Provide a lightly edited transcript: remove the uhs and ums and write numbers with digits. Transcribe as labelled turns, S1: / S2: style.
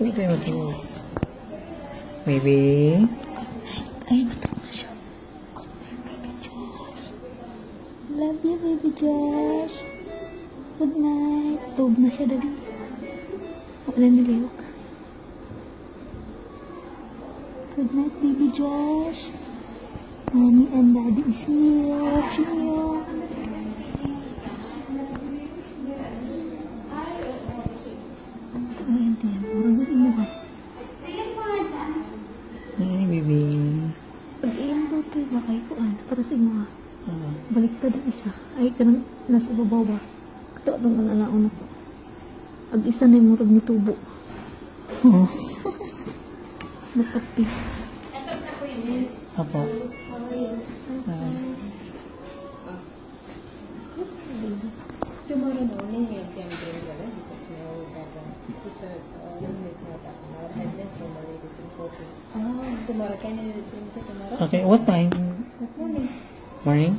S1: Hindi tayo matulog. Baby?
S2: Ay, matulog na siya. Good night, baby Josh. Love you, baby Josh. Good night. Tulog na siya, dali. Wala nilihok. Good night, baby Josh. Mommy and Daddy is here watching you. Ayan, tiyan. Maragot mo ka.
S1: Ay, baby.
S2: Pag-iyan daw tayo ba kayo kuan? Para sa inyo baliktad ang isa. Ay, kanang nasa babaw ba? Kato itong kanalaon ako. Ang isa na yung murag ni tubo.
S1: Oh.
S2: Nakapi.
S1: Apo.
S3: Tomorrow morning you can bring her because now that sister is not our headless, so Marie is important. Tomorrow, can you bring it tomorrow?
S1: Okay, what time?
S3: Good morning.
S1: Morning?